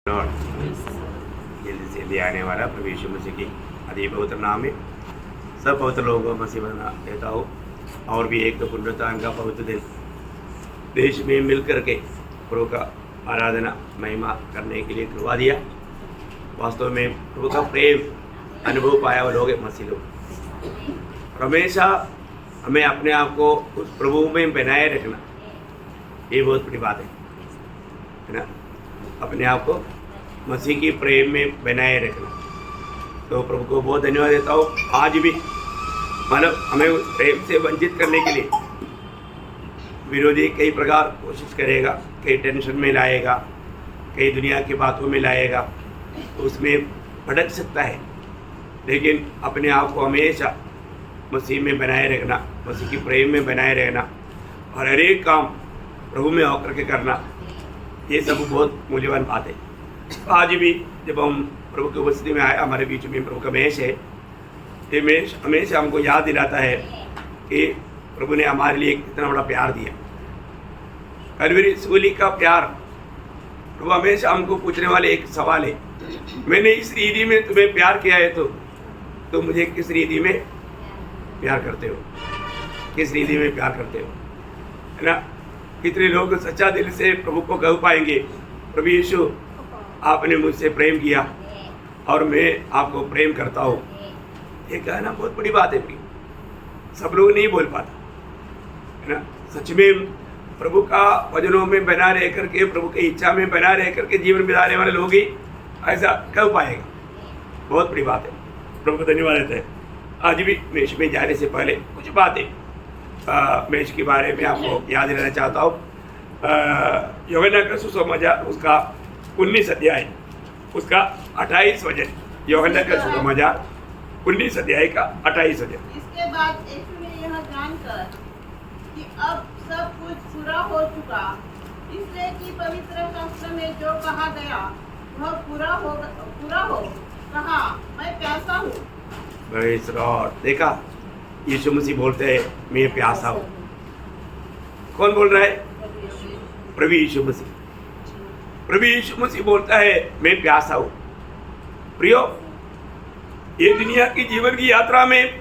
और जल्दी से जल्दी आने वाला प्रभु यीशु मसीह की अति पवित्र नाम में सब पवित्र लोगों को मसीह बना देता हूँ। और भी एक पुनरुत्थान का पवित्र दिन देश में मिल करके प्रभु का आराधना महिमा करने के लिए करवा दिया। वास्तव में प्रभु का प्रेम अनुभव पाया वो लोग मसीह लोग। हमेशा हमें अपने आप को उस प्रभु में बनाए रखना, ये बहुत बड़ी बात है ना। अपने आप को मसीह की प्रेम में बनाए रखना। तो प्रभु को बहुत धन्यवाद देता हूँ। आज भी मतलब हमें उस प्रेम से वंचित करने के लिए विरोधी कई प्रकार कोशिश करेगा, कई टेंशन में लाएगा, कई दुनिया की बातों में लाएगा, तो उसमें भटक सकता है। लेकिन अपने आप को हमेशा मसीह में बनाए रखना, मसीह की प्रेम में बनाए रहना और हर एक काम प्रभु में होकर के करना, ये सब बहुत मूल्यवान बात है। आज भी जब हम प्रभु की उपस्थिति में आए, हमारे बीच में प्रभु का मेष है। ये मेष हमेशा हमको याद दिलाता है कि प्रभु ने हमारे लिए कितना बड़ा प्यार दिया। कलवरी सूली का प्यार। प्रभु हमेशा हमको पूछने वाले एक सवाल है, मैंने इस रीति में तुम्हें प्यार किया है तो मुझे किस रीति में प्यार करते हो, किस रीति में प्यार करते हो, है ना। कितने लोग सच्चा दिल से प्रभु को कह पाएंगे, प्रभु यीशु आपने मुझसे प्रेम किया और मैं आपको प्रेम करता हूँ। ये कहना बहुत बड़ी बात है। सब लोग नहीं बोल पाता, है ना। सच में प्रभु का वचनों में बना रह करके, प्रभु की इच्छा में बना रह करके जीवन बिताने वाले लोग ही ऐसा कह पाएगा। बहुत बड़ी बात है। प्रभु को धन्यवाद देते हैं। आज भी मेष में जाने से पहले कुछ बातें मेष के बारे में आपको याद दिलाना चाहता हूँ। यूहन्ना का सुसमाचार उसका 19 अध्याय उसका 28 वचन। यूहन्ना का सुसमाचार 19 अध्याय का 28 वचन। इसके बाद यीशु ने यह जानकर कि अब सब कुछ पूरा हो चुका, इसलिए कि पवित्र शास्त्र में जो कहा गया वह पूरा हो कहा, मैं प्यासा हूँ। Praise Lord. देखा, यीशु मसीह बोलते हैं मैं प्यासा हूँ। कौन बोल रहा है? प्रभु यीशु मसीह। प्रभु यीशु मसीह बोलता है मैं प्यासा हूँ। प्रियो, ये दुनिया की जीवन की यात्रा में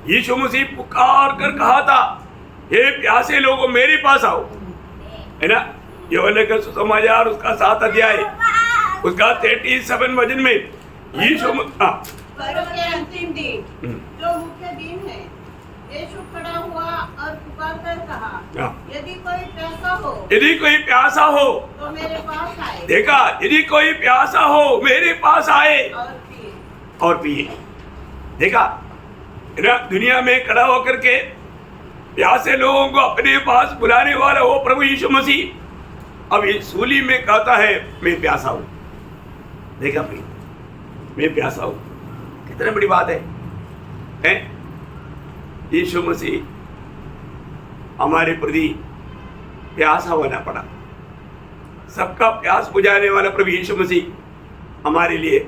यीशु मसीह पुकार कर कहा था, हे प्यासे लोगों मेरे पास आओ, है ना। यूहन्ना का सुसमाचार उसका 7 अध्याय उसका 37 वचन में यीशु पर्व के अंतिम दिन जो मुख्य दिन है, यीशु खड़ा हुआ और पुकार कर कहा, यदि कोई प्यासा हो तो मेरे पास आए। देखा, यदि कोई प्यासा हो मेरे पास आए और पिए। देखा, दुनिया में खड़ा होकर के प्यासे लोगों को अपने पास बुलाने वाला वो प्रभु यीशु मसीह अब इस सूली में कहता है मैं प्यासा हूँ। देखा प्रिय, मैं प्यासा हूँ। कितनी बड़ी बात है? यीशु मसीह हमारे प्रति प्यासा होना पड़ा। सबका प्यास बुझाने वाला प्रभु यीशु मसीह हमारे लिए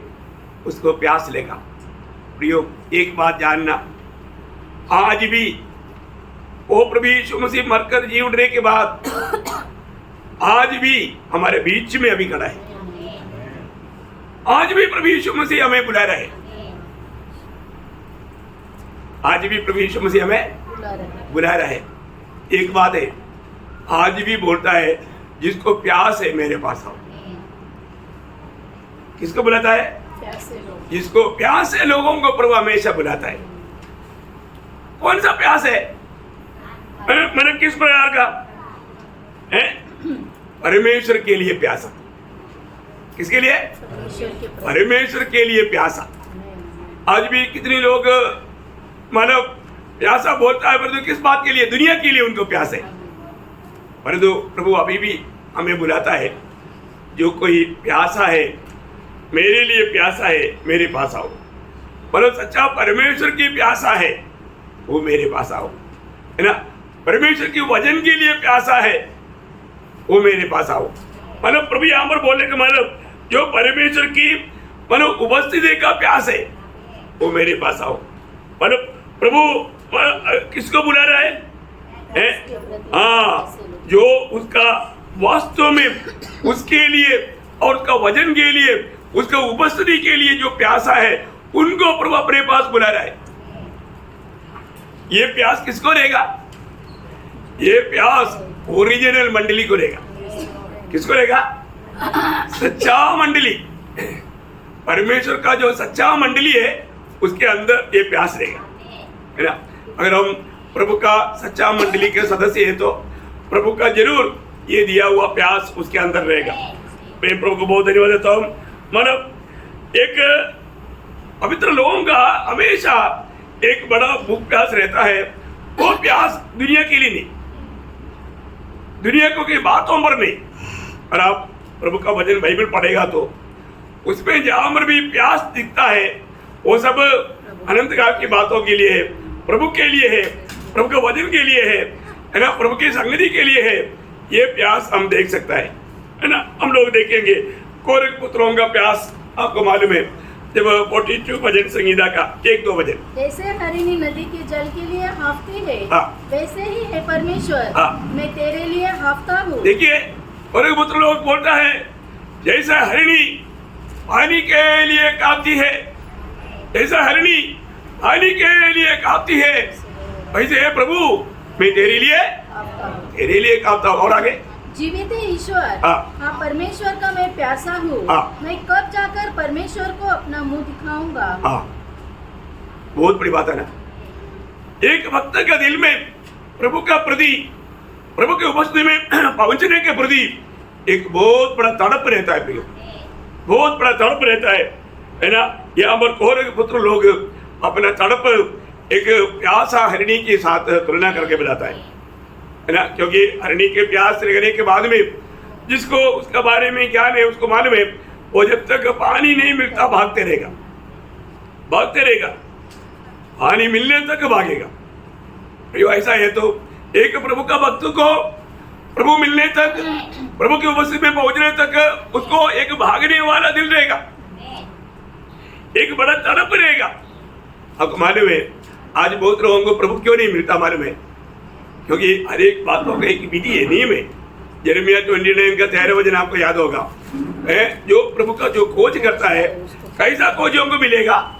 उसको प्यास लेगा। प्रियो, एक बात जानना, आज भी वो प्रभु यीशु मसीह मरकर जी उठने के बाद आज भी हमारे बीच में अभी खड़ा है। आज भी प्रभु यीशु मसीह हमें बुला रहे हैं। आज भी प्रभु यीशु मसीह हमें बुला रहे हैं। एक बात है, आज भी बोलता है जिसको प्यास है मेरे पास आओ। किसको बुलाता है? जिसको प्यास है लोगों को प्रभु हमेशा बुलाता है। कौन सा प्यास है? मैंने किस प्रकार का है? परमेश्वर के लिए प्यासा। किसके लिए? परमेश्वर के लिए प्यासा। आज भी कितने लोग मानव प्यासा बोलता है, परंतु किस बात के लिए? दुनिया के लिए उनको प्यास है। परंतु प्रभु अभी भी हमें बुलाता है, जो कोई प्यासा है मेरे लिए प्यासा है मेरे पास आओ। परंतु सच्चा परमेश्वर की प्यासा है वो मेरे पास आओ, है ना। परमेश्वर की वचन के लिए प्यासा है वो मेरे पास आओ। मतलब प्रभु यहाँ पर बोलने का मतलब जो परमेश्वर की मतलब उपस्थिति का प्यास है वो मेरे पास आओ। मतलब प्रभु किसको बुला रहा है? हाँ, जो उसका वास्तव में उसके लिए और उसका वजन के लिए, उसका उपस्थिति के लिए जो प्यासा है उनको प्रभु अपने पास बुला रहा है। ये प्यास किसको रहेगा? ये प्यास ओरिजिनल मंडली को रहेगा। किसको रहेगा? सच्चा मंडली, परमेश्वर का जो सच्चा मंडली है उसके अंदर ये प्यास रहेगा, है ना। अगर हम प्रभु का सच्चा मंडली के सदस्य है तो प्रभु का जरूर ये दिया हुआ प्यास उसके अंदर रहेगा। मैं प्रभु को बहुत धन्यवाद देता हूँ। मतलब एक पवित्र लोगों का हमेशा एक बड़ा भूख प्यास रहता है। वो प्यास दुनिया के लिए नहीं, दुनिया को की बातों पर नहीं। और आप प्रभु का वचन बाइबल पढ़ेगा तो उसमें जहां पर भी प्यास दिखता है वो सब अनंत काल की बातों के लिए है, प्रभु के लिए है, प्रभु के वचन के लिए है ना, प्रभु की संगति के लिए है। ये प्यास हम देख सकता है ना। हम लोग देखेंगे कोरह पुत्रों का प्यास, आपको मालूम है जब 42 भजन संगीता का 1-2 भजन, जैसे हरिणी नदी के जल के लिए हाफती है, वैसे ही है परमेश्वर, मैं तेरे लिए हाफता हूँ। देखिए कोरह पुत्र लोग बोलता है जैसा हरिणी पानी के लिए कांपती है, जैसा हरिणी पानी के लिए कांपती है, वैसे है प्रभु मैं तेरे लिए कांपता हूँ। और आगे जीवित है ईश्वर, हाँ परमेश्वर का मैं प्यासा हूँ, मैं कब जाकर परमेश्वर को अपना मुंह दिखाऊंगा। बहुत बड़ी बात है ना। एक भक्त के दिल में प्रभु का प्रति, प्रभु के उपस्थिति में पहुंचने के प्रति एक बहुत बड़ा तड़प रहता है प्रियो, बहुत बड़ा तड़प रहता है ना। यहाँ पर कोरह के पुत्र लोग अपना तड़प एक प्यासा हरिणी के साथ तुलना करके बताता है ना। क्योंकि हरिणी के प्यास लगने के बाद में जिसको उसका बारे में ज्ञान है उसको मालूम है वो जब तक पानी नहीं मिलता भागते रहेगा, पानी मिलने तक भागेगा। तो ऐसा है तो एक प्रभु का भक्त को प्रभु मिलने तक, प्रभु की उपस्थिति में पहुंचने तक उसको एक भागने वाला दिल रहेगा, एक बड़ा तड़प रहेगा। आपको मालूम है आज बहुत लोगों को प्रभु क्यों नहीं मिलता मालूम है? क्योंकि हर एक बातों का एक विधि है, नियम है। यिर्मयाह 29 का 13 वचन आपको याद होगा, जो प्रभु का जो खोज करता है कैसा खोजों को मिलेगा?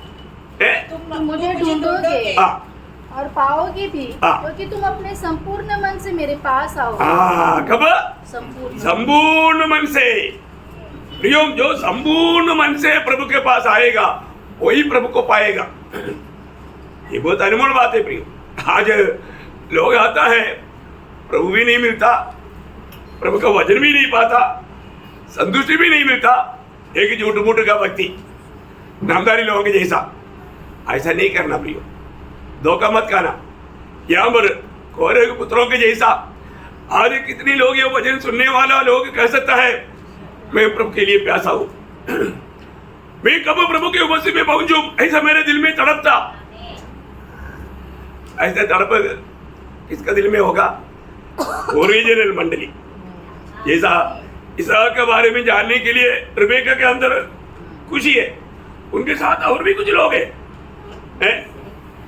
तुम मुझे ढूंढोगे और पाओगे भी, क्योंकि तुम अपने संपूर्ण मन से मेरे पास आओ। कब? संपूर्ण मन से। प्रियो जो संपूर्ण मन से प्रभु के पास आएगा वही प्रभु को पाएगा। ये बहुत अनमोल बात है प्रियो। आज लोग आता है प्रभु भी नहीं मिलता, प्रभु का वचन भी नहीं पाता, संतुष्टि भी नहीं मिलता, एक झूठ मूठ का भक्ति नामदारी लोगों के जैसा। ऐसा नहीं करना प्रियो, धोखा मत खाना। यहाँ पर कोरह के पुत्रों के जैसा आज कितनी लोग ये वचन सुनने वाला लोग कह सकता है मैं प्रभु के लिए प्यासा हूँ, मैं कब प्रभु के उपस्थिति में पहुंचूं, ऐसा मेरे दिल में तड़प था। ऐसा तड़प किसका दिल में होगा? ओरिजिनल मंडली। जैसा इसहाक के बारे में जानने के लिए रिबेका के अंदर खुशी है, उनके साथ और भी कुछ लोग हैं,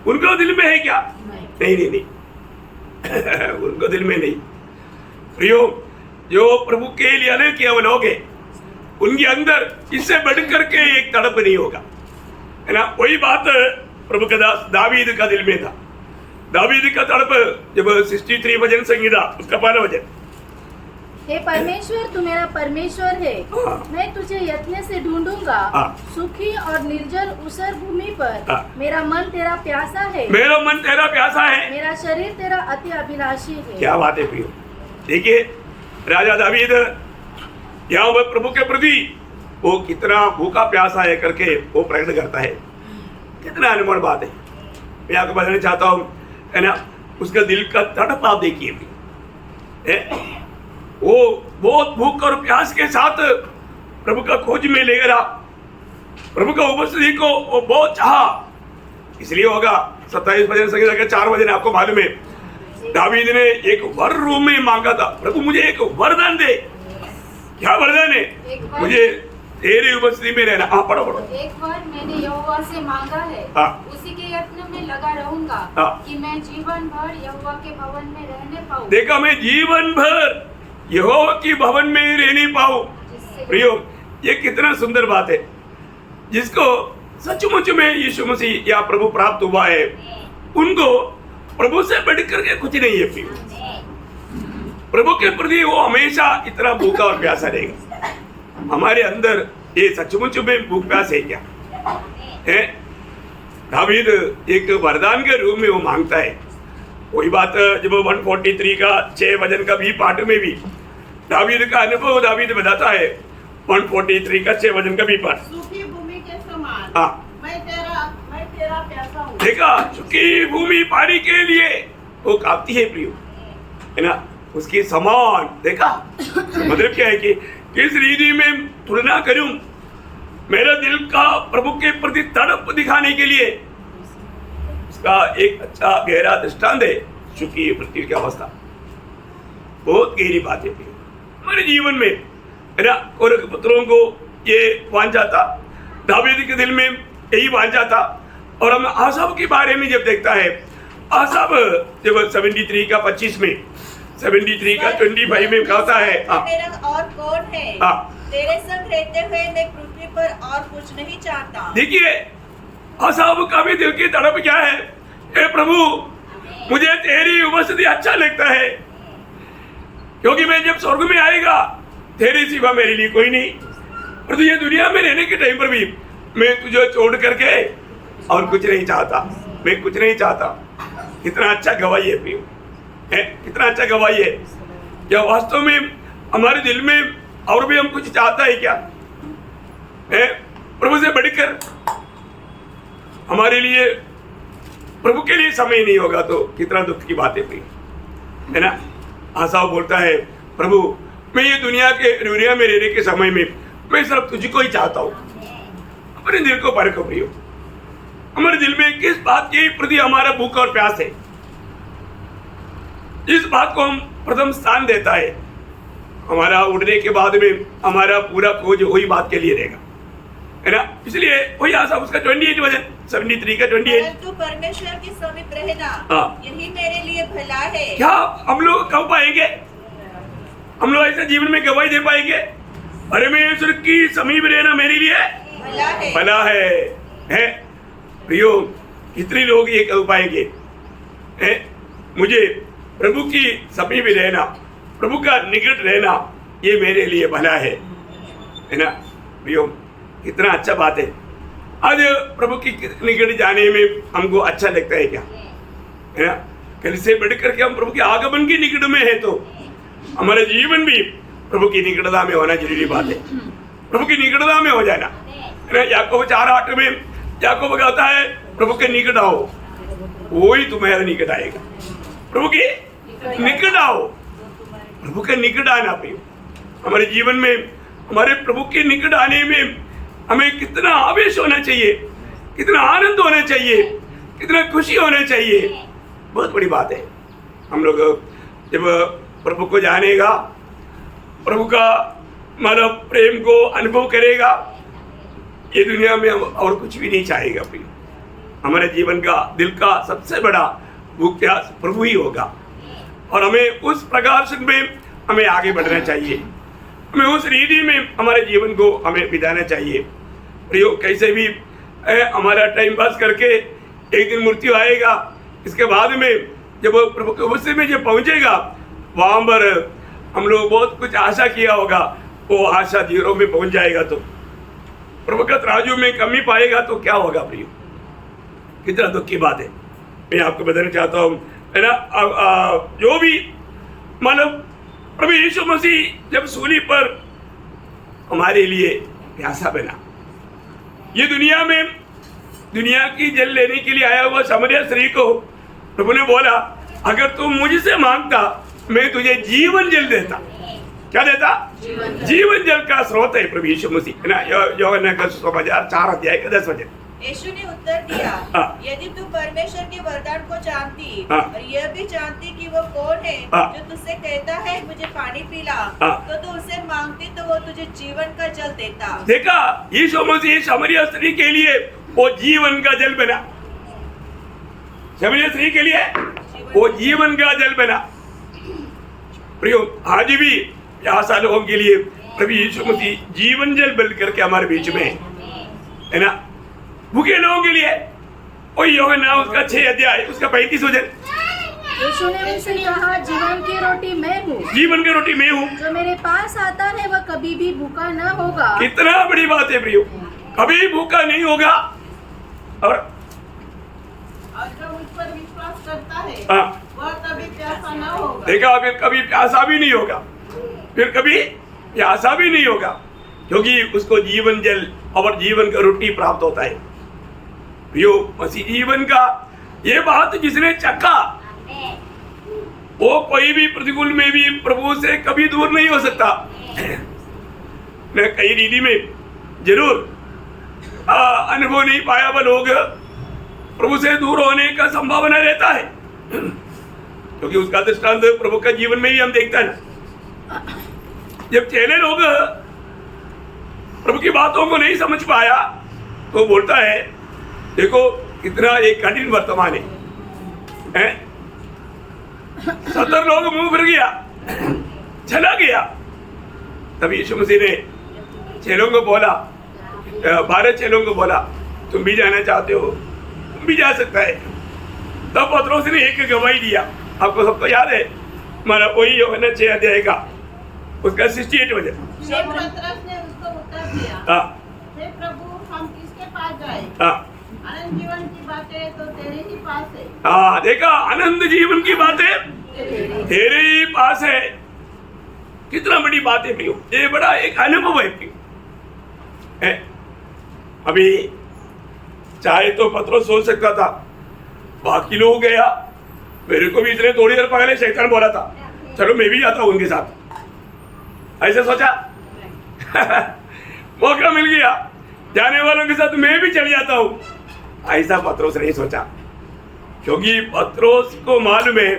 उनको दिल में है क्या? नहीं उनको दिल में नहीं। प्रियो जो प्रभु के लिए अलग किए हुए लोग हैं उनके अंदर इससे बढ़कर के एक तड़प नहीं होगा, है ना। वही बात प्रभु का दास दावीद का दिल में था। दावीद का तड़प जब 63 भजन संगीता उसका पहला वचन, हे परमेश्वर तू मेरा परमेश्वर है, मैं तुझे यत्न से ढूंढूंगा, सुखी और निर्जल ऊसर भूमि पर मेरा मन तेरा प्यासा है, मेरा मन तेरा प्यासा है, मेरा शरीर तेरा अति अभिलाषी है। क्या बात है प्रियो। देखिए राजा दावीद यहाँ पर प्रभु के प्रति वो कितना भूखा प्यासा है करके वो प्रकट करता है। कितना अनमोल बात है। मैं आपको बताना चाहता हूँ, है ना, उसका दिल का तड़प आप देखिए, वो बहुत भूख और प्यास के साथ प्रभु का खोज में ले गया, प्रभु का उपस्थिति को वो बहुत चाहा। इसलिए होगा 27 भजन संगीता के 4 भजन आपको मालूम है, दावीद ने एक वर रूम में मांगा था, प्रभु मुझे एक वरदान दे। क्या वरदान है? मुझे तेरे उपस्थिति में रहना। पढ़ो। एक बार मैंने यहोवा से मांगा है, उसी के यत्न में लगा रहूंगा, कि मैं जीवन भर यहोवा के भवन में रहने पाऊं। देखा, मैं जीवन भर यहोवा की भवन में रहने पाऊं। प्रियो ये कितना सुंदर बात है। जिसको सचमुच में यीशु मसीह या प्रभु प्राप्त हुआ है, उनको प्रभु से बढ़कर के कुछ नहीं है प्रिय। प्रभु के प्रति वो हमेशा इतना भूखा और प्यासा रहेगा। हमारे अंदर ये सचमुच में भूख प्यास है क्या है? दावीद एक वरदान के रूप में वो मांगता है। वही बात जब 143 का 6 वजन का भी पाठ में भी दावीद का अनुभव दावीद बताता है। 143 का 6 वजन का भी पाठ, सूखी भूमि के समान हाँ मैं तेरा प्यासा हूँ। देखा, सूखी भूमि पानी के लिए वो कांपती है प्रियो, है ना, उसकी समान। देखा मतलब क्या है कि किस रीति में तुलना करूं मेरा दिल का प्रभु के प्रति तड़प दिखाने के लिए, उसका एक अच्छा गहरा दृष्टांत है सूखी पृथ्वी की अवस्था। बहुत गहरी बात है हमारे जीवन में, है ना। और पुत्रों को ये वांछा था, दावीद के दिल में यही वांछा था। और हम आसाब के बारे में जब देखता है, आसाब जब 73 का 25 में 73 का 25 में कहता है, मेरा और कौन है? तेरे संग रहते हुए मैं पृथ्वी पर और कुछ नहीं चाहता। देखिए आसाब का भी दिल की तड़प क्या है, हे प्रभु मुझे तेरी उपस्थिति अच्छा लगता है, क्योंकि मैं जब स्वर्ग में आएगा तेरे सिवा मेरे लिए कोई नहीं। और तुझे दुनिया में रहने के टाइम पर भी मैं तुझे छोड़ करके और कुछ नहीं चाहता, मैं कुछ नहीं चाहता। कितना अच्छा गवाही है प्रियो, है कितना अच्छा गवाही है। क्या वास्तव में हमारे दिल में और भी हम कुछ चाहता है क्या? है प्रभु से बढ़कर हमारे लिए प्रभु के लिए समय नहीं होगा तो कितना दुख की बात है प्रिय, है ना। आसाव बोलता है, प्रभु मैं ये दुनिया में रहने के समय में मैं सिर्फ तुझको ही चाहता हूँ। अपने दिल को परखो प्रियो, हमारे दिल में किस बात के प्रति हमारा भूख और प्यास है, इस बात को हम प्रथम स्थान देता है। हमारा उड़ने के बाद में हमारा पूरा खोज वही बात के लिए रहेगा, है ना। इसलिए वही आशा उसका 28 वजन 73 का 28। परंतु परमेश्वर के समीप रहना यही मेरे लिए भला है। क्या हम लोग कब पाएंगे? हम लोग ऐसे जीवन में गवाही दे पाएंगे, परमेश्वर की समीप रहना मेरे लिए भला है प्रियो। कितने लोग ये कह पाएंगे, है मुझे प्रभु की समीप रहना, प्रभु का निकट रहना ये मेरे लिए भला है ना प्रियो। कितना अच्छा बात है। आज प्रभु की निकट जाने में हमको अच्छा लगता है क्या, है ना। कल से बढ़ करके हम प्रभु के आगमन की निकट में है तो हमारा जीवन भी प्रभु की निकटता में होना जरूरी बात है। प्रभु की निकटता में हो जाना, है ना। याकूब 4:8 में याकूब कहता है प्रभु के निकट आओ, वो ही तुम्हारे निकट आएगा। प्रभु के निकट आओ, प्रभु के निकट आना प्रिय। हमारे जीवन में हमारे प्रभु के निकट आने में हमें कितना आवेश होना चाहिए, कितना आनंद होना चाहिए, कितना खुशी होना चाहिए। बहुत बड़ी बात है। हम लोग जब प्रभु को जानेगा, प्रभु का मतलब प्रेम को अनुभव करेगा, ये दुनिया में और कुछ भी नहीं चाहेगा प्रिय। हमारे जीवन का दिल का सबसे बड़ा भूख प्यास प्रभु ही होगा। और हमें उस प्रकार से में हमें आगे बढ़ना चाहिए, हमें उस रीति में हमारे जीवन को हमें बिताना चाहिए प्रियो। कैसे भी हमारा टाइम पास करके एक दिन मृत्यु आएगा, इसके बाद में जब प्रभु के गुस्से में जब पहुंचेगा वहाँ पर हम लोग बहुत कुछ आशा किया होगा, वो आशा जीरो में पहुंच जाएगा तो प्रभु का तराजू में कमी पाएगा तो क्या होगा प्रियो। कितना दुख की बात है। मैं आपको बताना चाहता हूँ, है ना, जो भी मतलब प्रभु यीशु मसीह जब सूली पर हमारे लिए प्यासा बना, ये दुनिया में दुनिया की जल लेने के लिए आया हुआ सामरिया स्त्री को प्रभु ने बोला, अगर तू मुझसे मांगता मैं तुझे जीवन जल देता। क्या देता? जीवन जल का स्रोत है प्रभु यीशु मसीह, है ना। यूहन्ना का सुसमाचार 4:10 वचन। यीशु ने उत्तर दिया, यदि तू परमेश्वर के वरदान को जानती और यह भी जानती कि वो कौन है जो तुझसे कहता है मुझे पानी पिला, तो तू उसे मांगती तो वो तुझे जीवन का जल देता। देखा, यीशु मसीह सामरिया स्त्री के लिए वो जीवन का जल बना। सामरिया स्त्री के लिए वो जीवन का जल बना प्रियो। आज भी 50 लोगों के लिए प्रभु यीशु मसीह जीवन जल बन करके हमारे बीच में है ना, भूखे लोगों के लिए। और यूहन्ना उसका 6 अध्याय उसका 35 वचन, यीशु ने उनसे कहा, जीवन की रोटी मैं हूँ, जीवन की रोटी मैं हूँ, जो मेरे पास आता है वह कभी भी भूखा न होगा। कितना बड़ी बात है प्रियो, कभी भूखा नहीं होगा। और जो मुझ पर विश्वास करता है हाँ, वह कभी प्यासा न होगा। देखा, फिर कभी प्यासा भी नहीं होगा, फिर कभी प्यासा भी नहीं होगा, क्योंकि उसको जीवन जल और जीवन का रोटी प्राप्त होता है। प्रियो, मसीह जीवन का ये बात जिसने चखा वो कोई भी प्रतिकूल में भी प्रभु से कभी दूर नहीं हो सकता। मैं कई रीति में जरूर अनुभव नहीं पाया, वह लोग प्रभु से दूर होने का संभावना रहता है, क्योंकि उसका दृष्टांत प्रभु का जीवन में ही हम देखते हैं ना। जब चेले लोग प्रभु की बातों को नहीं समझ पाया तो बोलता है, देखो कितना एक कठिन वर्तमान है। 70 लोग मुंह फिर गया, चला गया। तब यीशु मसीह ने चेलों को बोला, 12 चेलों को बोला, तुम भी जाना चाहते हो, तुम भी जा सकता है। तब पतरस ने एक गवाही दिया, आपको सबको याद है, हमारा वही यूहन्ना 6 अध्याय का उसका 68 वचन। पतरस ने उसको उत्तर दिया, हे प्रभु, हम किसके पास जाएं? अनंत जीवन की बातें तो तेरे ही पास है। हाँ, देखा, अनंत जीवन की बातें तेरे ही पास है। कितना बड़ी बात है प्रियो, ये बड़ा एक अनुभव है प्रियो। अभी चाहे तो पतरस सोच सकता था, बाकी लोग गया, मेरे को भी इतने थोड़ी देर पहले शैतान बोला था, चलो मैं भी जाता हूँ उनके साथ, ऐसे सोचा। मौका मिल गया, जाने वालों के साथ मैं भी चल जाता हूँ, ऐसा पतरस नहीं सोचा, क्योंकि पतरस को मालूम है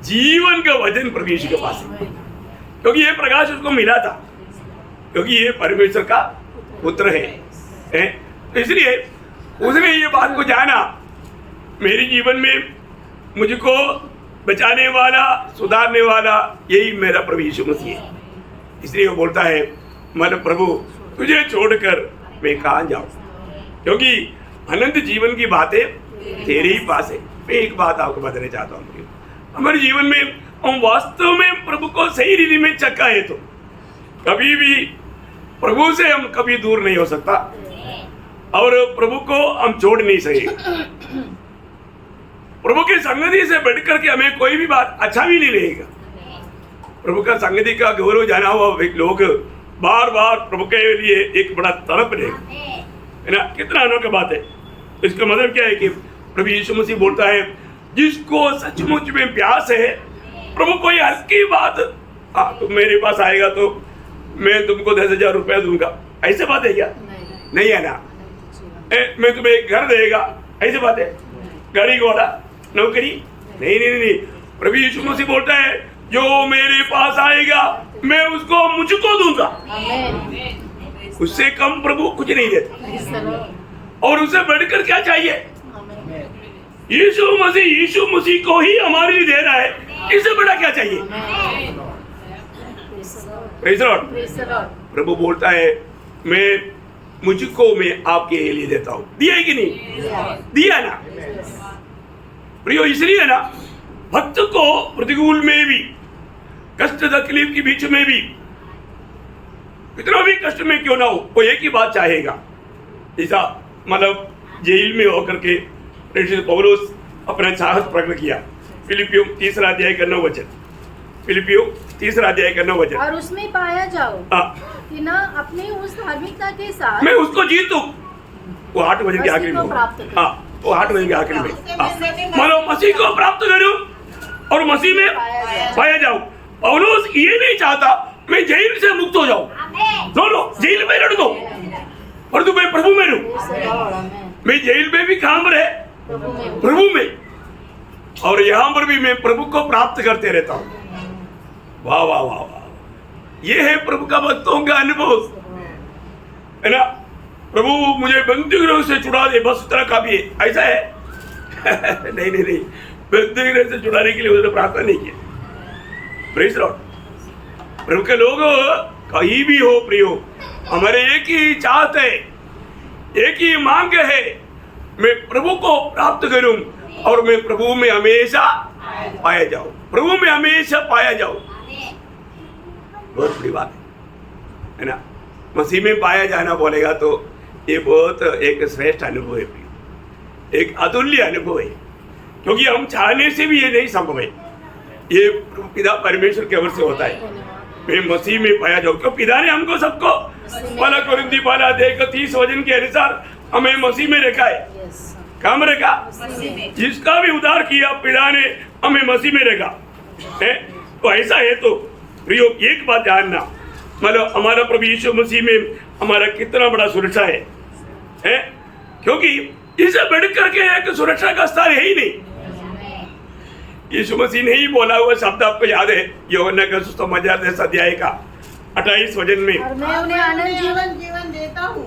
जीवन का वचन परमेश्वर के पास है, क्योंकि ये प्रकाश उसको मिला था, क्योंकि ये परमेश्वर का पुत्र है। इसलिए उसने ये बात को जाना, मेरे जीवन में मुझको बचाने वाला, सुधारने वाला यही मेरा प्रभु यीशु मसीह है। इसलिए वो बोलता है, मन प्रभु तुझे छोड़कर मैं कहाँ जाऊँ, क्योंकि अनंत जीवन की बातें तेरे ही पास है। मैं एक बात आपको बताना चाहता हूँ, हमारे जीवन में हम वास्तव में प्रभु को सही रीति में चखा है तो कभी भी प्रभु से हम कभी दूर नहीं हो सकता, और प्रभु को हम छोड़ नहीं सकेंगे। प्रभु की संगति से बढ़कर के हमें कोई भी बात अच्छा भी नहीं लगेगा। प्रभु का संगति का गौरव जाना हुआ लोग बार बार प्रभु के लिए एक बड़ा तड़प रहेगा, है ना। कितना अनोखा बात है। इसका मतलब क्या है कि प्रभु यीशु मसीह बोलता है, जिसको सचमुच में प्यास है, प्रभु कोई हल्की बात, तुम मेरे पास आएगा तो मैं तुमको 10,000 रुपया दूंगा, ऐसे बात है क्या? नहीं है ना। मैं तुम्हें एक घर देगा, ऐसे बात है? गाड़ी घोड़ा नौकरी? नहीं नहीं नहीं। प्रभु यीशु मसीह बोलता है, जो मेरे पास आएगा मैं उसको मुझको दूंगा। उससे कम प्रभु कुछ नहीं देता, और उसे बढ़कर क्या चाहिए? यीशु मसीह को ही हमारे लिए दे रहा है, इससे बड़ा क्या चाहिए? Praise Lord. प्रभु बोलता है, मैं आपके लिए देता हूं। दिया है कि नहीं? दिया ना प्रियो। इसलिए ना भक्त को प्रतिकूल में भी, कष्ट तकलीफ के बीच में भी, कितना भी कष्ट में क्यों ना हो, वो एक ही बात चाहेगा। ऐसा मतलब जेल में होकर के पौलुस अपना साहस प्रकट किया। फिलिपियों 3 अध्याय का 9 वचन। फिलिपियों 3 अध्याय का 9 वचन। और उसमें पाया जाओ कि ना अपनी उस धार्मिकता के साथ मैं उसको जीतूं। वो 8 वचन के आखिरी में, वो 8 वचन के आखिरी में, मानो मसीह को प्राप्त करूं और मसीह में पाया जाऊं। पौलुस ये नहीं चाहता मैं जेल से मुक्त हो जाऊं, दोनों जेल में लड़ दो, और तू मैं प्रभु में रहूं। मैं जेल में भी काम रहे प्रभु में, और यहाँ पर भी मैं प्रभु को प्राप्त करते रहता हूँ। वाह वाह वाह वाह, ये है प्रभु का भक्तों का अनुभव, है ना। प्रभु मुझे बंदीगृह से छुड़ा दे, बस उतना काफी है, ऐसा है? नहीं नहीं नहीं, बंदीगृह से छुड़ाने के लिए उसने प्रार्थना नहीं की। Praise Lord. प्रभु के लोग कहीं भी हो प्रियो, हमारे एक ही चाहत है, एक ही मांग है, मैं प्रभु को प्राप्त करूं और मैं प्रभु में हमेशा पाया जाऊं, प्रभु में हमेशा पाया जाऊं। बहुत बड़ी बात है ना। मसीह में पाया जाना बोलेगा तो ये बहुत एक श्रेष्ठ अनुभव है, एक अतुल्य अनुभव है, क्योंकि हम चाहने से भी ये नहीं संभव है। ये पिता परमेश्वर के ओर से होता है। मैं मसीह में पाया जाऊं, क्योंकि पिता ने हमको सबको पहला कोरिन्थी 30 वचन के अनुसार हमें मसीह में रखा है। कहाँ में रखा? जिसका भी उद्धार किया पिता ने हमें मसीह में रखा है। तो ऐसा है तो प्रियो एक बात जानना, मतलब हमारा प्रभु यीशु मसीह में हमारा कितना बड़ा सुरक्षा है? क्योंकि इसे बढ़कर के एक सुरक्षा का स्तर है ही नहीं। यीशु मसीह ने ही बोला हुआ शब्द आपको याद है, यूहन्ना का सुसमाचार 10 अध्याय का 28 वचन में, और मैं उन्हें आनंद जीवन देता हूँ,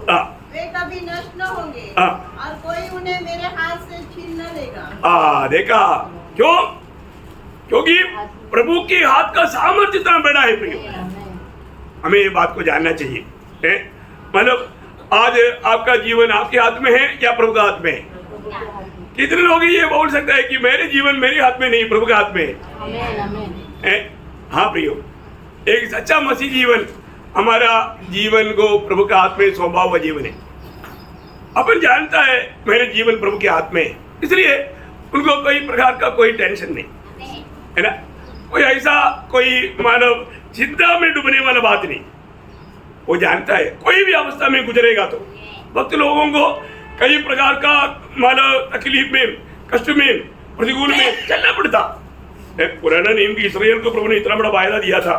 वे कभी नष्ट न होंगे और कोई उन्हें मेरे हाथ से छीन न लेगा। देखा क्यों? क्योंकि प्रभु के हाथ का सामर्थ्य इतना बड़ा है प्रियो। हमें ये बात को जानना चाहिए। मतलब आज आपका जीवन आपके हाथ में है या प्रभु के हाथ में है? कितने लोग ये बोल सकते हैं कि मेरे जीवन मेरे हाथ में नहीं, प्रभु के हाथ में है। हाँ प्रियो, एक सच्चा मसीह जीवन हमारा जीवन को प्रभु के हाथ में सौंपा हुआ जीवन है। अपन जानता है मेरे जीवन प्रभु के हाथ में है, इसलिए उनको कोई प्रकार का कोई टेंशन नहीं है ना। कोई ऐसा कोई मानव चिंता में डूबने वाला बात नहीं। वो जानता है कोई भी अवस्था में गुजरेगा तो भक्त लोगों को कई प्रकार का मानव तकलीफ में, कष्ट में, प्रतिकूल में चलना पड़ता। पुराना नियम की इस्राएल को प्रभु ने इतना बड़ा वायदा दिया था।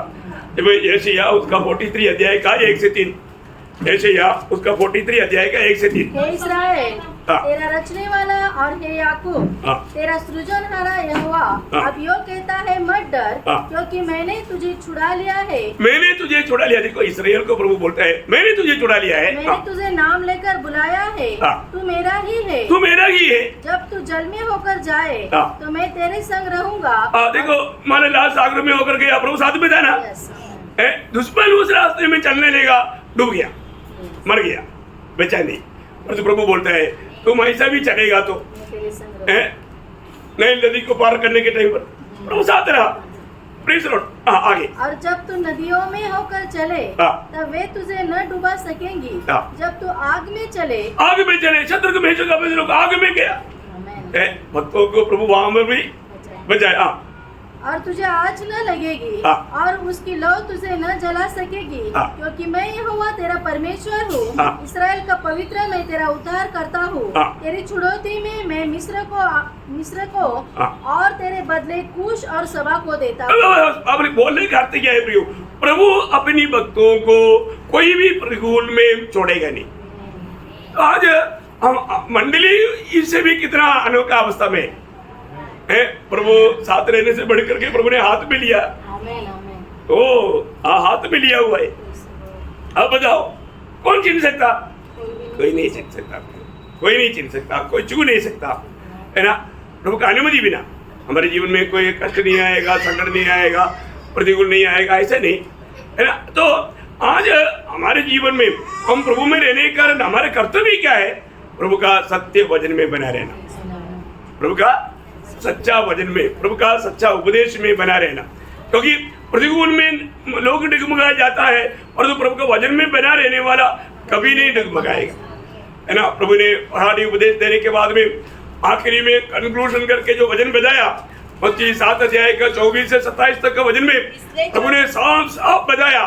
यशायाह उसका 43 अध्याय का 1 से 3, यशायाह उसका 43 अध्याय का 1 से 3। हे इस्राएल, तेरा रचने वाला और हे याकूब, तेरा सृजनहारा यहोवा अब यो कहता है, मत डर, क्योंकि मैंने तुझे छुड़ा लिया है। मैंने तुझे छुड़ा लिया। देखो इस्राएल को प्रभु बोलता है, मैंने तुझे छुड़ा लिया है, मैंने तुझे नाम लेकर बुलाया है, तू मेरा ही है, तू मेरा ही है। जब तू जल में होकर जाए तो मैं तेरे संग रहूंगा। देखो माने लाल सागर में होकर गया, प्रभु साथ में था ना। दुश्मन उस रास्ते में चलने लेगा, डूब गया, मर गया, बचा नहीं। और तो प्रभु बोलता है तुम ऐसा भी चलेगा तो नई नदी को पार करने के टाइम पर प्रभु साथ रहा। Praise Lord. आगे, और जब तू नदियों में होकर चले तब वे तुझे न डुबा सकेंगी। जब तू आग में चले, शत्रु को आग में गया, भक्तों को प्रभु वहां में भी बचाया। और तुझे आँच न लगेगी और उसकी लौ तुझे न जला सकेगी, क्योंकि मैं यहोवा तेरा परमेश्वर हूँ, इस्राएल का पवित्र मैं तेरा उद्धार करता हूँ। तेरी छुड़ौती में मैं मिस्र को और तेरे बदले कूश और सबा को देता हूँ। आपने बोलने का अर्थ क्या है प्रियो? प्रभु अपनी भक्तों को कोई भी प्रतिकूल में छोड़ेगा नहीं। आज हम मंडली इससे भी कितना अनोखा अवस्था में है। प्रभु साथ रहने से बढ़कर के प्रभु ने हाथ में लिया। हाथ में लिया हुआ है। अब बताओ कौन छीन सकता? कोई नहीं छीन सकता, कोई नहीं छीन सकता, कोई छू नहीं सकता, है ना। प्रभु का अनुमति बिना हमारे जीवन में कोई कष्ट नहीं आएगा, संकट नहीं आएगा, प्रतिकूल नहीं आएगा, ऐसा नहीं है ना। तो आज हमारे जीवन में हम प्रभु में रहने के कारण हमारे कर्तव्य क्या है? प्रभु का सत्य वचन में बना रहना, प्रभु का सच्चा वचन में, प्रभु का सच्चा उपदेश में बना रहना। क्योंकि प्रतिकूल में लोग डगमगाया जाता है और तो प्रभु का वचन में बना रहने वाला कभी नहीं डगमगाएगा, है ना। प्रभु ने पहाड़ी उपदेश देने के बाद में आखिरी में कंक्लूजन करके जो वचन बताया, मत्ती 7 अध्याय का 24 से 27 तक का वचन में प्रभु ने साफ साफ बताया।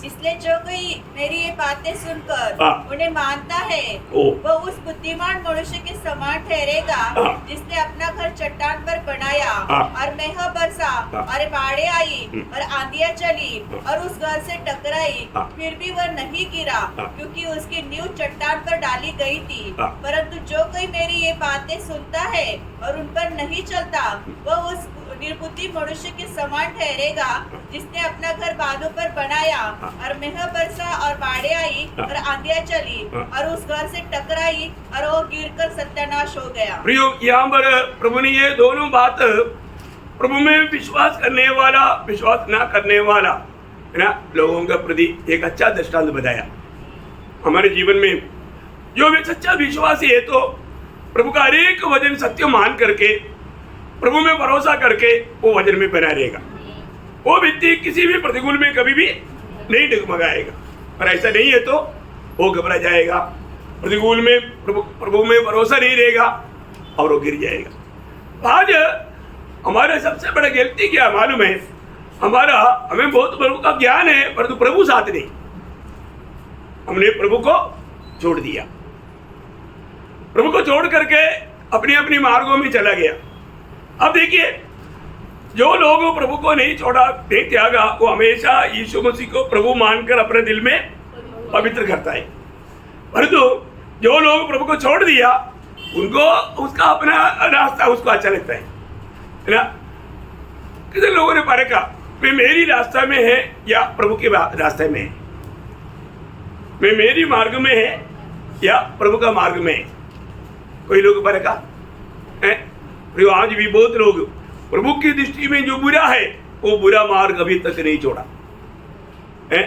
इसलिए जो कोई मेरी ये बातें सुनकर उन्हें मानता है वो उस बुद्धिमान मनुष्य के समान ठहरेगा जिसने अपना घर चट्टान पर बनाया और मेघ बरसा और बाढ़ें आई और आंधियां चली और उस घर से टकराई, फिर भी वह नहीं गिरा क्योंकि उसकी नींव चट्टान पर डाली गई थी। परंतु जो कोई मेरी ये बातें सुनता है और उन पर नहीं चलता वह उस निर्बुद्धि मनुष्य के समान ठहरेगा जिसने अपना घर बादों पर बनाया और मेघ बरसा और बाढ़ें आई और आंधियां चली और उस घर से टकराई और वो गिरकर सत्यानाश हो गया। प्रियो, यहाँ पर प्रभु ने ये दोनों बात, प्रभु में विश्वास करने वाला, विश्वास ना करने वाला, है ना, लोगों का प्रति एक अच्छा दृष्टांत बताया। हमारे जीवन में जो भी सच्चा विश्वासी है तो प्रभु का हर एक वचन सत्य मान करके प्रभु में भरोसा करके वो वचन में बना रहेगा। वो व्यक्ति किसी भी प्रतिकूल में कभी भी नहीं डगमगाएगा। पर ऐसा नहीं है तो वो घबरा जाएगा, प्रतिकूल में प्रभु में भरोसा नहीं रहेगा और वो गिर जाएगा। आज हमारा सबसे बड़ा गलती क्या मालूम है, हमें बहुत प्रभु का ज्ञान है परंतु प्रभु साथ नहीं, हमने प्रभु को छोड़ दिया, प्रभु को छोड़ करके अपनी अपनी मार्गों में चला गया। अब देखिए, जो लोग प्रभु को नहीं छोड़ा, नहीं त्यागा, वो हमेशा यीशु मसीह को प्रभु मानकर अपने दिल में पवित्र करता है। परंतु जो लोग प्रभु को छोड़ दिया, उनको उसका अपना रास्ता उसको अच्छा लगता है ना। कितने लोगों ने परखा मैं मेरी रास्ता में है या प्रभु के रास्ते में है, मैं मेरी मार्ग में है या प्रभु का मार्ग में है। कोई लोग परखा है। आज भी बहुत लोग प्रभु की दृष्टि में जो बुरा है वो बुरा मार्ग अभी तक नहीं छोड़ा है।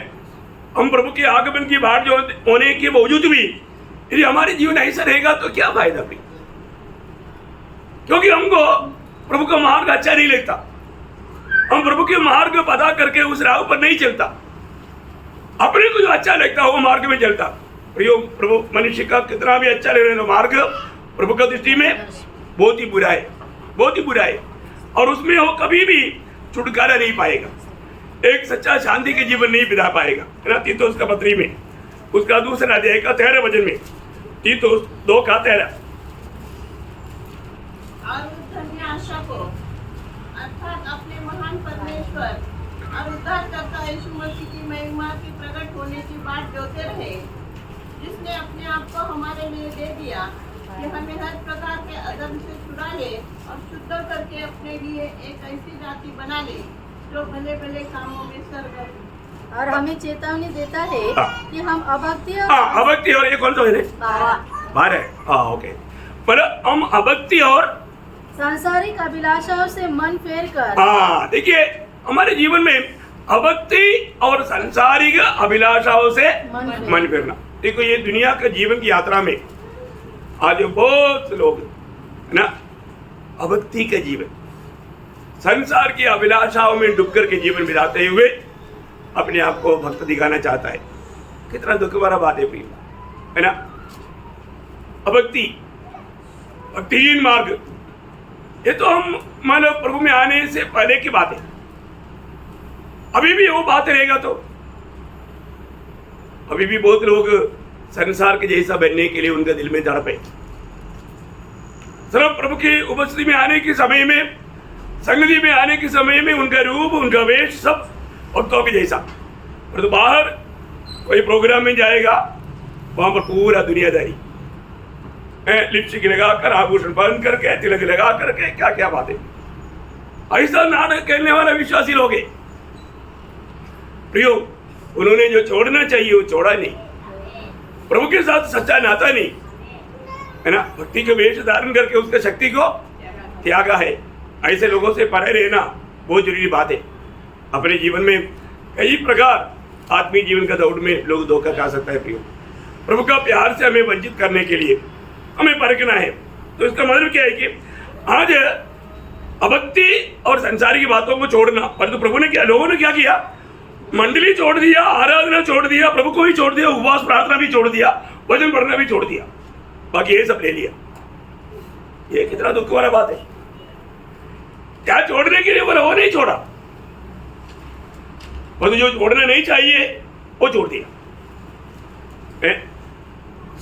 हम प्रभु के आगमन की बात जो होने के बावजूद भी यदि हमारे जीवन ऐसा रहेगा तो क्या फायदा भी, क्योंकि हमको प्रभु का मार्ग अच्छा नहीं लगता। हम प्रभु के मार्ग पता करके उस राह पर नहीं चलता, अपने को जो अच्छा लगता है वो मार्ग में चलता। प्रभु मनुष्य का कितना भी अच्छा ले मार्ग प्रभु का दृष्टि में बहुत ही बुरा है, बहुत ही बुरा है, और उसमें वो कभी भी छुटकारा नहीं पाएगा, एक सच्चा शांति के जीवन नहीं बिता पाएगा। तीतुस का पत्री में उसका दूसरा अध्याय का 13 वचन में, तीतुस 2:13। और उस धन्य आशा को अर्थात अपने महान परमेश्वर और उद्धारकर्ता यीशु मसीह की महिमा की प्रकट होने की बात जोते रहे, जिसने अपने आप को हमारे लिए दे दिया कि हमें हर प्रकार के अधर्म से छुड़ा ले और शुद्ध करके अपने लिए एक ऐसी जाति बना ले जो भले भले कामों में सरगर्म। और हमें चेतावनी देता है कि हम अभक्ति और ये कौन सा है? 12। ओके, पर हम अभक्ति और सांसारिक अभिलाषाओं से मन फेर कर। देखिए, हमारे जीवन में अभक्ति और सांसारिक अभिलाषाओं से मन फेरना। देखो, ये दुनिया के जीवन की यात्रा में आज बहुत लोग ना अभक्ति का जीवन, संसार की अभिलाषाओं में डूब कर के जीवन बिताते हुए अपने आप को भक्त दिखाना चाहता है। कितना दुख भरा बात है प्रिय, है ना। अभक्ति, भक्तिहीन मार्ग, ये तो हम मानो प्रभु में आने से पहले की बात है। अभी भी वो बात रहेगा तो अभी भी बहुत लोग संसार के जैसा बनने के लिए उनका दिल में तड़प है। सिर्फ प्रभु की उपस्थिति में आने के समय में, संगति में आने के समय में उनका रूप, उनका वेश सब भक्तों के जैसा। और तो बाहर कोई प्रोग्राम में जाएगा, वहां पर पूरा दुनियादारी, लिपस्टिक लगाकर, आभूषण पहन करके, तिलक लगा करके, क्या क्या बातें। ऐसा नाटक कहने वाला विश्वासी लोग है प्रियो। उन्होंने जो छोड़ना चाहिए वो छोड़ा नहीं, प्रभु के साथ सच्चा नाता नहीं, है ना। भक्ति के वेश धारण करके उसके शक्ति को त्यागा है। ऐसे लोगों से परे रहना बहुत जरूरी बात है। अपने जीवन में कई प्रकार आत्मीय जीवन का दौड़ में लोग धोखा खा सकता है प्रियो। प्रभु का प्यार से हमें वंचित करने के लिए हमें परखना है। तो इसका मतलब क्या है कि आज अभक्ति और संसारी की बातों को छोड़ना, परंतु प्रभु ने क्या, लोगों ने क्या किया, मंडली छोड़ दिया, आराधना छोड़ दिया, प्रभु को भी छोड़ दिया, उपवास प्रार्थना भी छोड़ दिया, वचन पढ़ना भी छोड़ दिया, बाकी ये सब ले लिया। ये कितना दुख वाला बात है। क्या छोड़ने के लिए बोला, वो नहीं छोड़ा, परंतु जो छोड़ना नहीं चाहिए वो छोड़ दिया।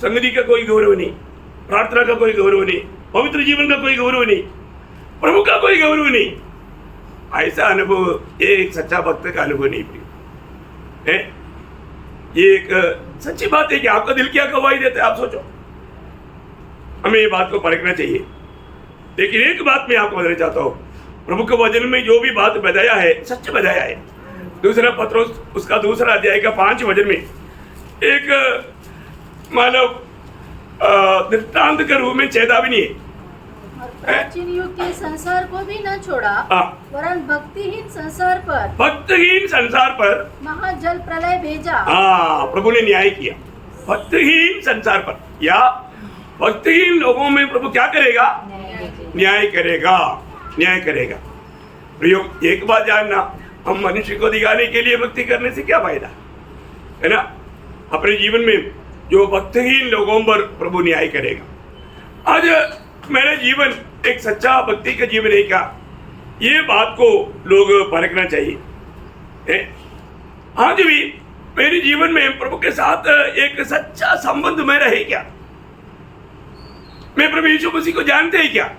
संगति का कोई गौरव नहीं, प्रार्थना का कोई गौरव नहीं, पवित्र जीवन का कोई गौरव नहीं, प्रभु का कोई गौरव नहीं। ऐसा अनुभव एक सच्चा भक्त का अनुभव नहीं है। ये एक सच्ची बात है कि आपका दिल क्या गवाही देता है, आप सोचो। हमें ये बात को परखना चाहिए। लेकिन एक बात मैं आपको बताना चाहता हूँ, प्रभु के वचन में जो भी बात बताया है सच बताया है। दूसरा पत्रोस उसका दूसरा अध्याय का 5 वचन में एक मानव दृष्टांत के रूप में चेतावनी है। प्राचीन युग के संसार को भी न छोड़ा, वरन भक्तिहीन संसार पर महाजल प्रलय भेजा। प्रभु ने न्याय किया भक्तिहीन संसार पर, या भक्तिहीन लोगों में प्रभु क्या करेगा? न्याय करेगा। प्रियो, एक बात जानना, हम मनुष्य को दिखाने के लिए भक्ति करने से क्या फायदा है ना? अपने जीवन में जो भक्तिहीन लोगों पर प्रभु न्याय करेगा। आज मेरा जीवन एक सच्चा भक्ति का जीवन है क्या, ये बात को लोग परखना चाहिए। आज भी मेरे जीवन में प्रभु के साथ एक सच्चा संबंध मेरा है क्या? मैं प्रभु यीशु मसीह को जानते हैं क्या?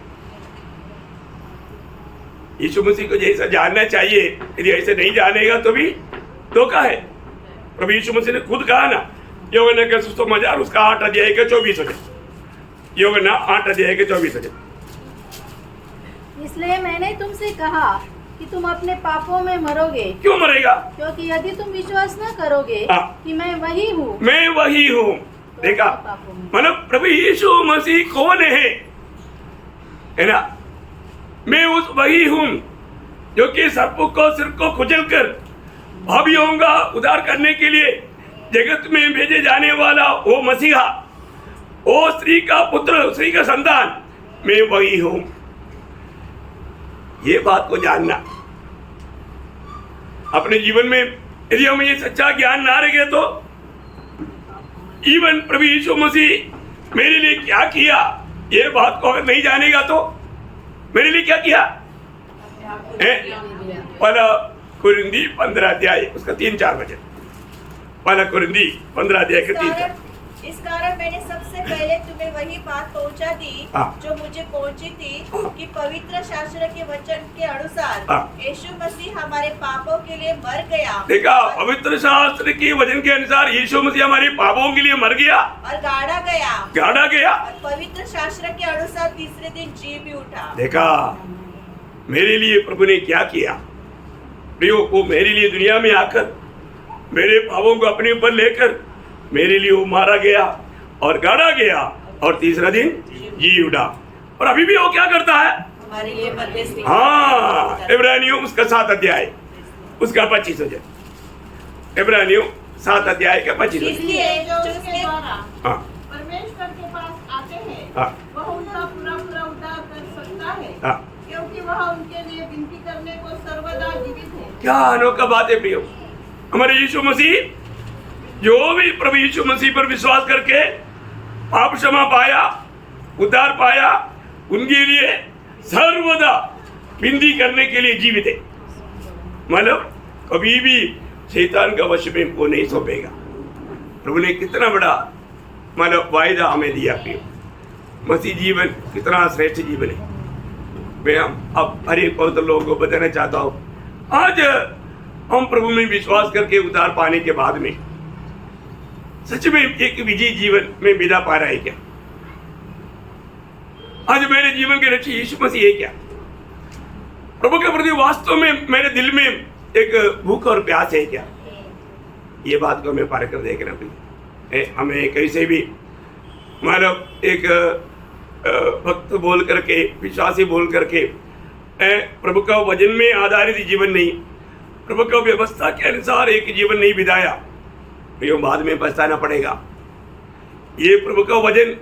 यीशु मसीह को जैसा जानना चाहिए, यदि ऐसे नहीं जानेगा तो भी धोखा है। प्रभु यीशु मसीह ने खुद कहा ना, योग न सुसमाचार उसका 8 अध्याय के 24 वचन, योग ना 8 अध्याय के 24 वचन। इसलिए मैंने तुमसे कहा कि तुम अपने पापों में मरोगे। क्यों मरेगा? क्योंकि यदि तुम विश्वास न करोगे कि मैं वही हूँ। देखा, मतलब प्रभु यीशु मसीह कौन है ना? मैं उस वही हूँ जो कि सर्प को सिर को कुचलकर भावियों का उद्धार करने के लिए जगत में भेजे जाने वाला वो मसीहा, वो स्त्री का पुत्र, स्त्री का संतान, मैं वही हूँ। ये बात को जानना अपने जीवन में, यदि हमें ये सच्चा ज्ञान ना रहे तो इवन प्रभु यीशु मसीह मेरे लिए क्या किया, ये बात को अगर नहीं जानेगा तो मेरे लिए क्या किया? पहला कुरिन्दी 15 अध्याय उसका 3-4 वचन। पहला कुरिन्दी 15 अध्याय के 3-4। इस कारण मैंने सबसे पहले तुम्हें वही बात पहुंचा दी जो मुझे पहुंची थी, कि पवित्र शास्त्र के वचन के अनुसार यीशु मसीह हमारे पापों के लिए मर गया। देखा, पवित्र शास्त्र के वचन के अनुसार यीशु मसीह हमारे पापों के लिए मर गया और गाड़ा गया और पवित्र शास्त्र के अनुसार तीसरे दिन जी भी उठा। देखा, मेरे लिए प्रभु ने क्या किया? प्रियो को मेरे लिए दुनिया में आकर मेरे पापों को अपने ऊपर लेकर मेरे लिए वो मारा गया और गाड़ा गया और तीसरा दिन जी उठा। और अभी भी वो क्या करता है? हमारे लिए मध्यस्थी। हाँ, इब्रानियों उसका 7 अध्याय उसका 25 वचन। इब्रानियों 7 अध्याय का 25 वचन। इसलिए जो उसके द्वारा परमेश्वर के पास आते हैं वह उनका पूरा उद्धार कर सकता है, क्योंकि वह उनके लिए विनती करने को सर्वदा जीवित है। क्या अनोखा बात है प्रियो! हमारे यीशु मसीह जो भी प्रभु यीशु मसीह पर विश्वास करके पाप क्षमा पाया, उद्धार पाया, उनके लिए सर्वदा विनती करने के लिए जीवित है। मतलब कभी भी शैतान का वश में वो नहीं सौंपेगा। प्रभु ने कितना बड़ा मतलब वायदा हमें दिया प्रियो। मसीह जीवन कितना श्रेष्ठ जीवन है। मैं अब हर एक पवित्र लोगों को बताना चाहता हूँ, आज हम प्रभु में विश्वास करके उद्धार पाने के बाद में सच में एक विजयी जीवन में बिता पा रहा है क्या? आज मेरे जीवन के रक्षक यीशु मसीह है क्या? प्रभु के प्रति वास्तव में मेरे दिल में एक भूख और प्यास है क्या? ये बात को हमें पार कर देखना भी, हमें कैसे भी मतलब एक भक्त बोल करके, विश्वासी बोल करके प्रभु का वचन में आधारित जीवन नहीं, प्रभु का व्यवस्था के अनुसार एक जीवन नहीं बिताया, तो बाद में पछताना पड़ेगा। ये प्रभु का वचन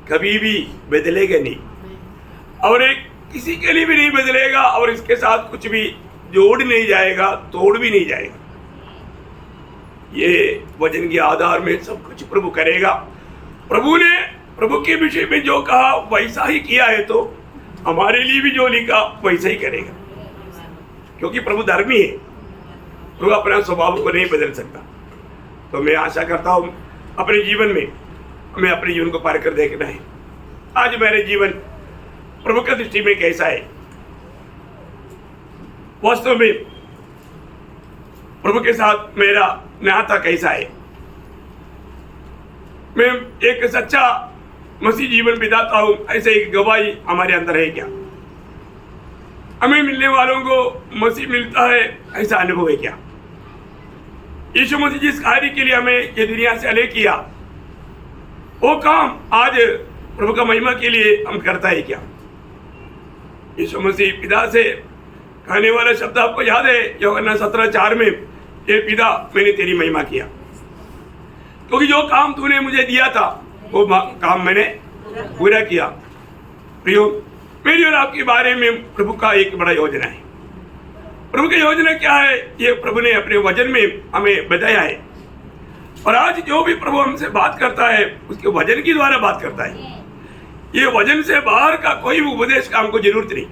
कभी भी बदलेगा नहीं और एक किसी के लिए भी नहीं बदलेगा और इसके साथ कुछ भी जोड़ नहीं जाएगा, तोड़ भी नहीं जाएगा। ये वचन के आधार में सब कुछ प्रभु करेगा। प्रभु ने प्रभु के विषय में जो कहा वैसा ही किया है, तो हमारे लिए भी जो लिखा वैसा ही करेगा, क्योंकि प्रभु धर्मी है। प्रभु अपना स्वभाव को नहीं बदल सकता। तो मैं आशा करता हूँ अपने जीवन में हमें अपने जीवन को पार कर देखना है। आज मेरे जीवन प्रभु की दृष्टि में कैसा है? वास्तव में प्रभु के साथ मेरा नाता कैसा है? मैं एक सच्चा मसीह जीवन बिताता हूँ, ऐसे एक गवाही हमारे अंदर है क्या? हमें मिलने वालों को मसीह मिलता है, ऐसा अनुभव है क्या? यीशु मसीह जिस कार्य के लिए हमें ये दुनिया से अलग किया, वो काम आज प्रभु का महिमा के लिए हम करता है क्या? यीशु मसीह पिता से कहने वाला शब्द आपको याद है, यूहन्ना 17:4 में, ये पिता मैंने तेरी महिमा किया, क्योंकि जो काम तूने मुझे दिया था वो काम मैंने पूरा किया। प्रियो, मेरी और आपके बारे में प्रभु का एक बड़ा योजना है। प्रभु की योजना क्या है, ये प्रभु ने अपने वचन में हमें बताया है। और आज जो भी प्रभु हमसे बात करता है उसके वचन के द्वारा बात करता है। ये वचन से बाहर का कोई भी उपदेश का हमको जरूरत नहीं,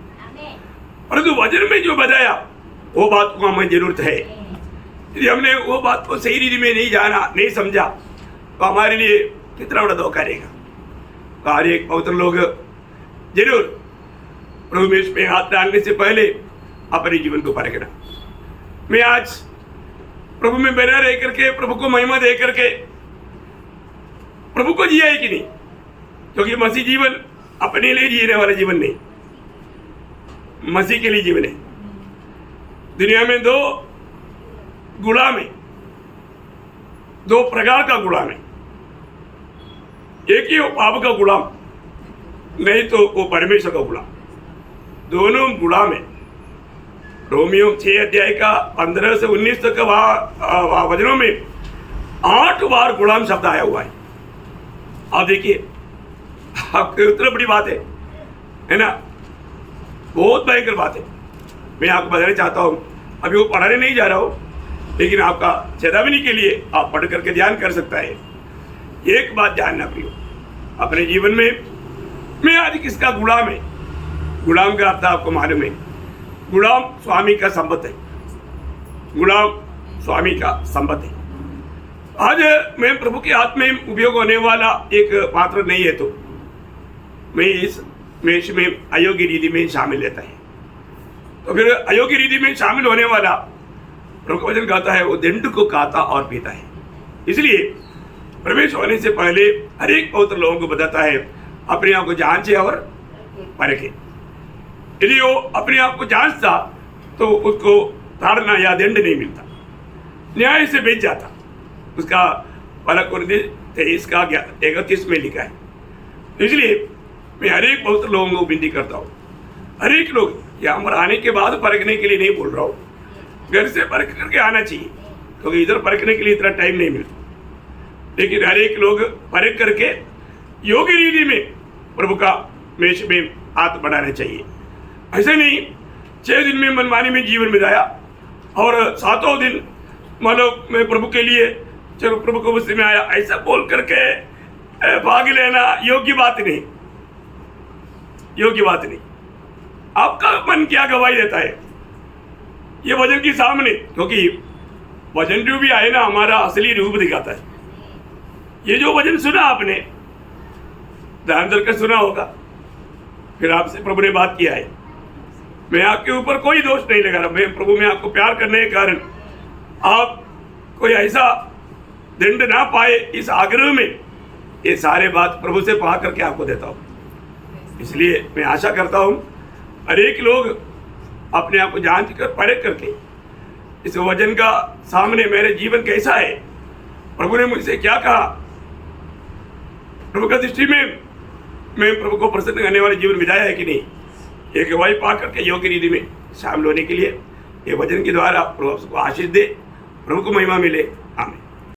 परंतु वचन में जो बताया वो बात को हमें जरूरत है। यदि हमने वो बात को सही रीति में नहीं जाना, नहीं समझा, तो हमारे लिए कितना बड़ा धोखा रहेगा। तो हर एक पवित्र लोग जरूर प्रभु में इसमें हाथ डालने से पहले अपने जीवन को परखना। मैं आज प्रभु में बना रह करके, प्रभु को महिमा दे करके प्रभु को जिया है कि नहीं, क्योंकि मसीह जीवन अपने लिए जीने वाला जीवन नहीं, मसीह के लिए जीवन है। दुनिया में दो गुलाम है, दो प्रकार का गुलाम है। एक ही वो पाप का गुलाम, नहीं तो वो परमेश्वर का गुलाम। दोनों गुलाम है। रोमियो 6:15 से 19 तक वचनों में 8 बार गुलाम शब्द आया हुआ है। आप देखिए, आपके उतना बड़ी बात है ना, बहुत भयंकर बात है। मैं आपको बताना चाहता हूँ, अभी वो पढ़ाने नहीं जा रहा हूँ, लेकिन आपका चेतावनी के लिए आप पढ़ करके ध्यान कर सकता है। एक बात जानना प्रियो, अपने जीवन में मैं आज किसका गुलाम है। गुलाम का अर्थ आपको मालूम है, गुलाम स्वामी का संपत्ति है। गुलाम स्वामी का संपत्ति है। आज मैं प्रभु के हाथ में उपयोग होने वाला एक पात्र नहीं है, तो मैं इसमें अयोग्य रीति में शामिल रहता है। तो फिर अयोग्य रीति में शामिल होने वाला, प्रभु का वचन कहता है, वो दंड को खाता और पीता है। इसलिए प्रवेश होने से पहले हर एक पवित्र लोगों को बताता है, अपने आप को जांचे और परखे। यदि वो अपने आप को जांचता तो उसको ताड़ना या दंड नहीं मिलता, न्याय से बेच जाता। उसका पलक 23 का 31 में लिखा है। इसलिए मैं हर एक पवित्र लोगों को विनती करता हूँ, हर एक लोग यहाँ पर आने के बाद परखने के लिए नहीं बोल रहा हूँ, घर से परख करके आना चाहिए, क्योंकि इधर परखने के लिए इतना टाइम नहीं मिलता। लेकिन हर एक लोग परख करके योग्य रीति में प्रभु का मेष में हाथ बढ़ाना चाहिए। ऐसे नहीं 6 दिन में मनमानी में जीवन बिताया और 7वां दिन मानो मैं प्रभु के लिए, चलो प्रभु को मुझसे में आया, ऐसा बोल करके भाग लेना योग्य बात नहीं, योग्य बात नहीं। आपका मन क्या गवाही देता है ये वचन के सामने, क्योंकि वचन जो भी आए ना हमारा असली रूप दिखाता है। ये जो वचन सुना आपने, ध्यान देकर सुना होगा, फिर आपसे प्रभु ने बात किया है। मैं आपके ऊपर कोई दोष नहीं लगा रहा, मैं प्रभु में आपको प्यार करने के कारण आप कोई ऐसा दंड ना पाए, इस आग्रह में ये सारे बात प्रभु से पा करके आपको देता हूँ। इसलिए मैं आशा करता हूँ हर एक लोग अपने आप को जांच कर परख करके इस वचन का सामने मेरे जीवन कैसा है, प्रभु ने मुझसे क्या कहा, प्रभु का दृष्टि में मैं प्रभु को प्रसन्न करने वाले जीवन बिताया है कि नहीं, एक गवाही पा करके योग्य रीति में शामिल होने के लिए ये वचन के द्वारा प्रभु को आशीष दे, प्रभु को महिमा मिले।